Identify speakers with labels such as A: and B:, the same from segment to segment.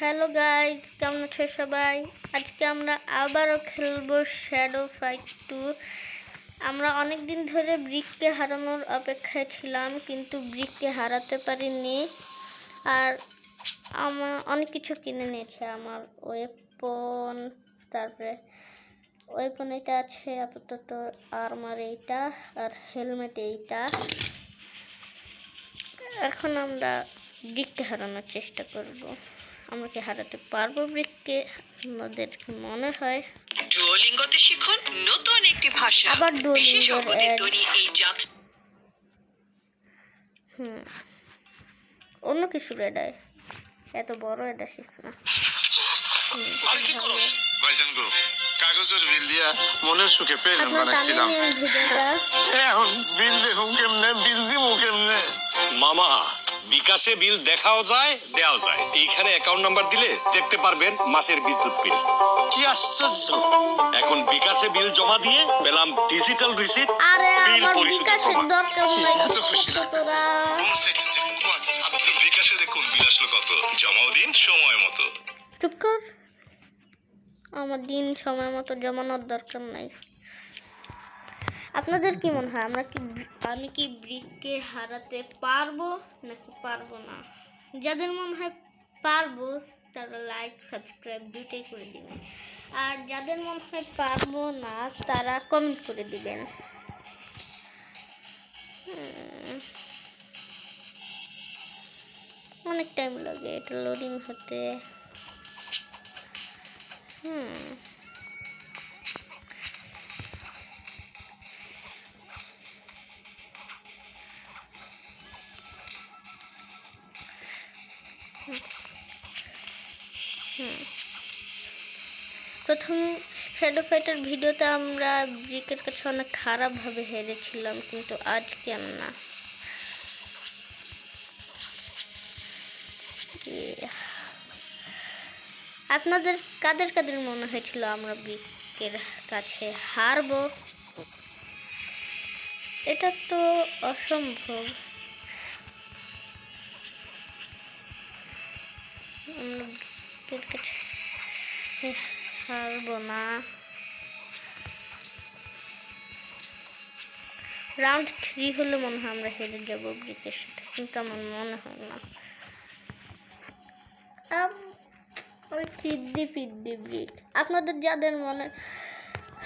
A: Hello guys, কেমন আছো সবাই? আজকে আমরা আবারও খেলবো শ্যাডো ফাইট 2। আমরা অনেক দিন ধরে ব্রিককে হারানোর অপেক্ষায় ছিলাম, কিন্তু ব্রিককে হারাতে পারিনি। আর আমার অনেক কিছু কিনে নিয়েছে, আমার ওয়েপন, তারপরে ওয়েপন এটা আছে আপাতত, আর্মার এইটা, আর হেলমেট এইটা। এখন আমরা ব্রিককে হারানোর চেষ্টা করব। আমরা কি হারাতে পারবো ব্রিককে? আপনাদের কি মনে হয়?
B: ডুওলিঙ্গোতে শিখুন নতুন একটি ভাষা।
A: আবার ডুওলিঙ্গোর
B: তৈরি এই যাত্রা
A: অন্য কিছু রেডায়, এত বড় এটা শিখ না।
C: আর কি করছ ভাইজান গো? কাগজের বিল দিয়া মনের সুখে পেলাম বানাইছিলাম। এখন বিল দেখুন কেমনে, বিল দিমু কেমনে?
D: মামা, বিকাশে বিল দেখাও যায়, দেওয়াও যায়। এইখানে অ্যাকাউন্ট নাম্বার দিলে দেখতে পারবেন মাসের বিদ্যুৎ বিল।
C: কি আশ্চর্য!
D: এখন বিকাশে বিল জমা দিয়ে পেলাম ডিজিটাল রিসিট।
A: আরে
D: বিল
A: আমার
D: পরিশোধ
A: বিকাশের
D: প্রমাণ।
A: দরকার নাই।
C: এত খুশি লাগতেছে।
A: তোরা
C: আপনি বিকাশে দেখুন বিল আসলো কত, জমাও দিন সময় মতো।
A: চুপ কর, আমার দিন সময় মতো জমানোর দরকার নাই। আপনাদের কি মনে হয় আমি কি ব্রিককে হারাতে পারবো নাকি পারবো না? যাদের মনে হয় পারবো তারা লাইক সাবস্ক্রাইব দুইটাই করে দিবেন, আর যাদের মনে হয় পারবো না তারা কমেন্ট করে দিবেন। অনেক টাইম লাগে এটা লোডিং হতে। প্রথম শ্যাডো ফাইটার ভিডিওতে আমরা ব্রিকের কাছে অনেক খারাপভাবে হেরেছিলাম, কিন্তু আজ কেন না। আপনাদের কাদের কাদের মনে হয়েছিল আমরা ব্রিকের কাছে হারবো? এটা তো অসম্ভব। আমরা ব্রিকের কাছে হারবো না। রাউন্ড 3 হলে মনে হয় আমরা হেরে যাব ব্রিকের সাথে, কিন্তু আমার মনে হয় না। চিদ্দি ব্রিক, আপনাদের যাদের মনে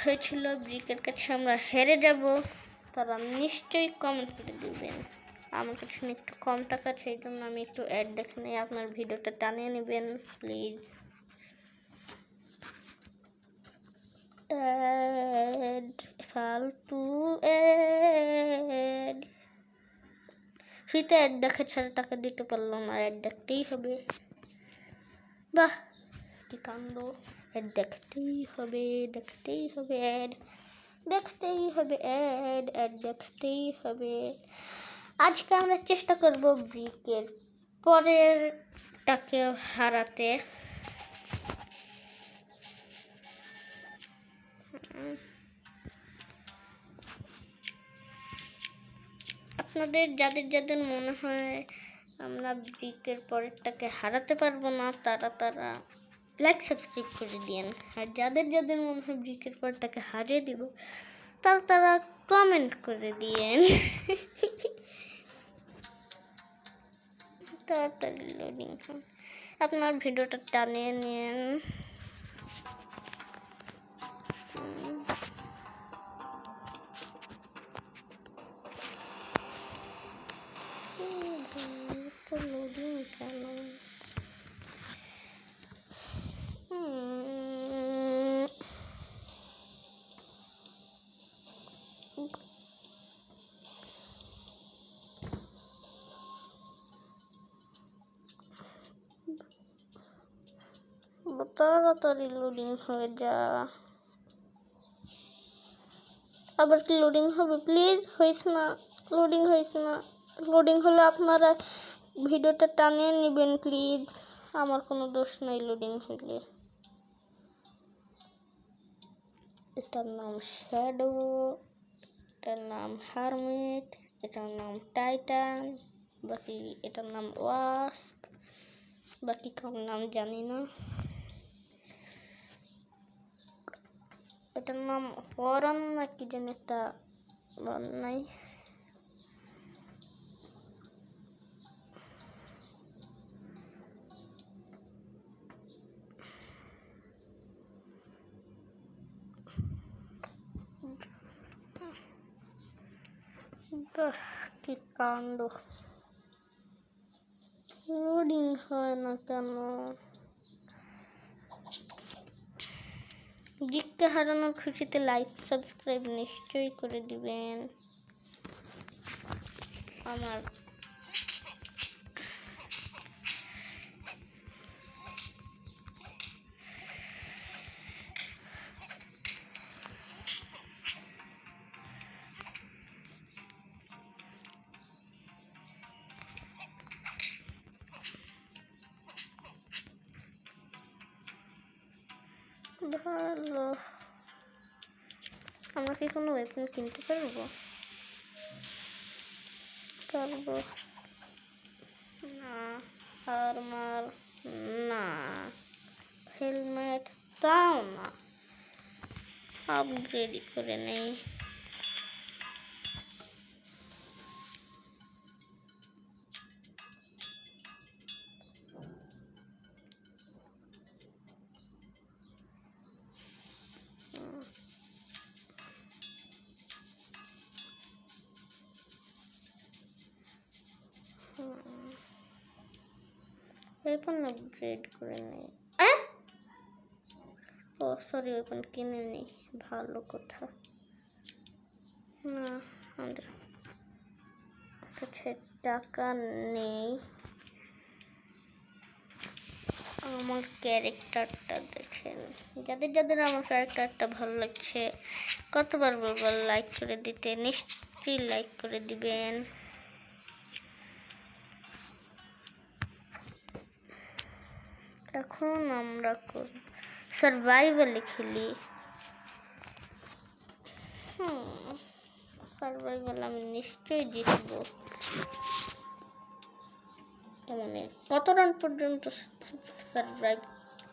A: হয়েছিল ব্রিকের কাছে আমরা হেরে যাব তারা নিশ্চয়ই কমেন্ট করে দিবেন। আমার কাছে একটু কম টাকা, সেই জন্য আমি একটু অ্যাড দেখে নিই। আপনার ভিডিওটা টানিয়ে নেবেন প্লিজ। অ্যাড, ফালতু অ্যাড, ফ্রিতে অ্যাড দেখা ছাড়া টাকা দিতে পারলো না, অ্যাড দেখতেই হবে। বাহ, কি কাণ্ড! অ্যাড দেখতেই হবে, অ্যাড দেখতেই হবে, অ্যাড দেখতেই হবে। আজকে আমরা চেষ্টা করব ব্রিকের পরেরটাকে হারাতে। আপনাদের যাদের যাদের মনে হয় আমরা ব্রিকের পরেরটাকে হারাতে পারবো না তারা লাইক সাবস্ক্রাইব করে দিন, আর যাদের যাদের মনে হয় ব্রিকের পরেরটাকে হারিয়ে দিব তারা কমেন্ট করে দিয়েন। তাড়াতাড়ি লোডিং হয়, আপনার ভিডিওটা টানিয়ে নিন। লোডিং কেন? তাড়াতাড়ি লোডিং হয়ে যা। আবার কি লোডিং হবে? প্লিজ, হয়েছে না, লোডিং হয়েছে না। লোডিং হলে আপনারা ভিডিওটা টানিয়ে নেবেন প্লিজ, আমার কোনো দোষ নেই লোডিং হলে। এটার নাম শ্যাডো, এটার নাম হারমিট, এটার নাম টাইটান, বাকি এটার নাম ওয়াস্প। বাকি কারোর নাম জানি না। এটার নাম হরন না কি যেন একটা বল নাই। বাহ, কি কাণ্ড! লোডিং হয় না কেন? ব্রিককে হারানোর খুশিতে লাইক সাবস্ক্রাইব নিশ্চয়ই করে দিবেন। আমার ভালো। আমরা কি কোনো ওয়েপন কিনতে পারবো? পারবো না। আর্মার না, হেলমেট তাও না। আপগ্রেড করে নেই। ওয়েপন আপগ্রেড করে নেই। ও সরি, ওয়েপন কিনে নেই। ভালো কথা। না, আমাদের কাছে টাকা নেই। আমার ক্যারেক্টারটা দেখেন। যাদের যাদের আমার ক্যারেক্টারটা ভালো লাগছে, কতবার বলবো লাইক করে দিতে? নিশ্চয়ই লাইক করে দিবেন। এখন আমরা সার্ভাইভালে খেলি। সার্ভাইভাল আমি নিশ্চয়ই জিতবো। মানে কত রাউন্ড পর্যন্ত সার্ভাইভ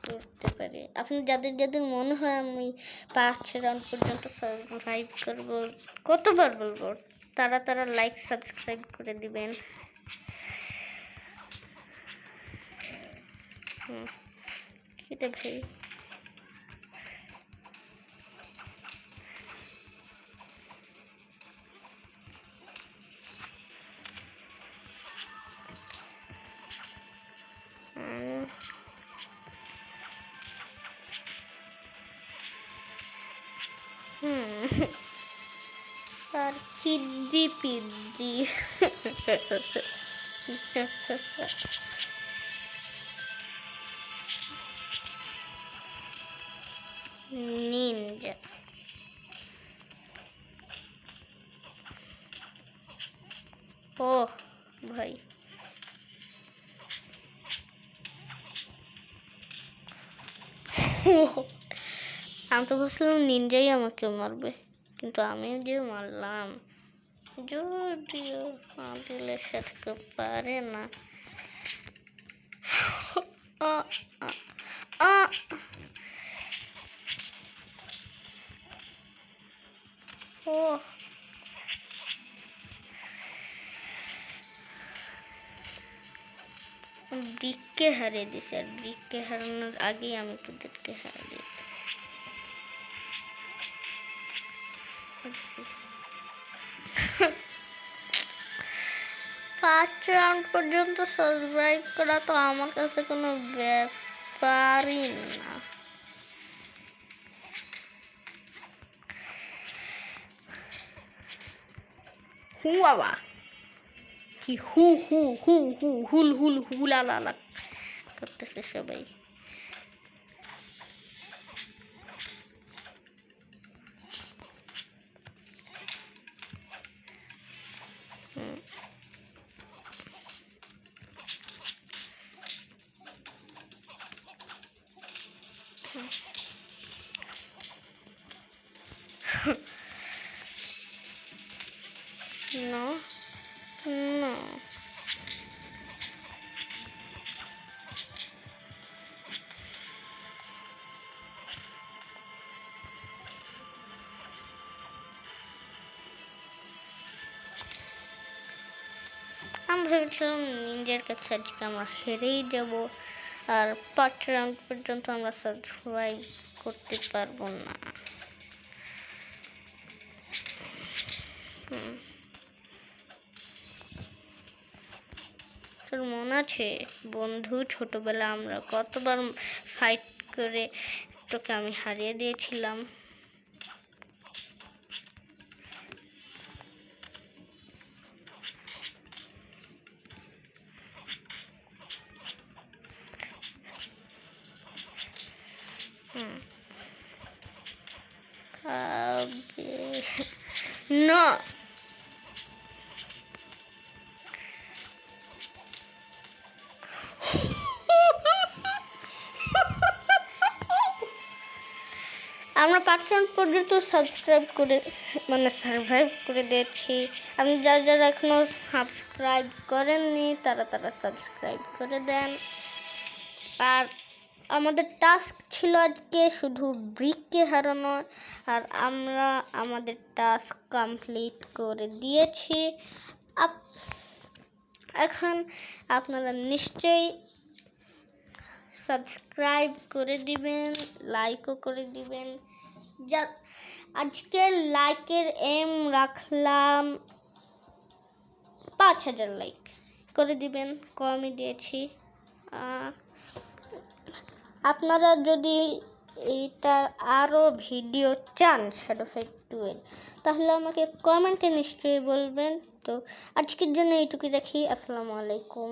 A: করতে পারি? আপনি যাদের যাদের মনে হয় আমি 5 রাউন্ড পর্যন্ত সার্ভাইভ করবো, কতবার বলবো? তারা তারা লাইক সাবস্ক্রাইব করে দিবেন। এটা ভাই আর চিদ্দি পিদ্দি নিনজা। ও ভাই, আমি তো ভাবছিলাম নিনজাই আমাকে মারবে, কিন্তু আমিও যে মারলাম। যদিও আদিলের সাথে কেউ পারে না। ও ব্রিককে হারিয়ে দিছে, আর ব্রিককে হারানোর আগেই আমি তোদেরকে হারিয়ে দিই। 5 রাউন্ড পর্যন্ত সার্ভাইভ করা তো আমার কাছে কোনো ব্যাপারই না। হু বাবা, কি হু হু হু হু হুল হুল হুলালালা করতেছে সবাই। No, no. আমি ভেবেছিলাম নিনজার কাছে আজকে আমরা হেরেই যাব, আর 5 রাউন্ড পর্যন্ত আমরা সার্ভাইভ করতে পারবো না। তোর মনে আছে বন্ধু, ছোটবেলা আমরা কতবার ফাইট করে তোকে আমি হারিয়ে দিয়েছিলাম। না, আমরা 5 রাউন্ড পর্যন্ত সাবস্ক্রাইব করে সার্ভাইভ করে দিয়েছি। আপনি যারা যারা এখনো সাবস্ক্রাইব করেননি তারা সাবস্ক্রাইব করে দেন। আর আমাদের টাস্ক ছিল আজকে শুধু ব্রিককে হারানো, আর আমরা আমাদের টাস্ক কমপ্লিট করে দিয়েছি। এখন আপনারা নিশ্চয়ই সাবস্ক্রাইব করে দিবেন, লাইকও করে দিবেন। আজকে লাইকের এম রাখলাম 5000 লাইক করে দিবেন, কমই দিয়েছি। আপনারা যদি এইটার আরও ভিডিও চান শ্যাডো ফাইট 2 এর, তাহলে আমাকে কমেন্টে নিশ্চয়ই বলবেন। তো আজকের জন্য এইটুকুই রাখি। আসসালামু আলাইকুম।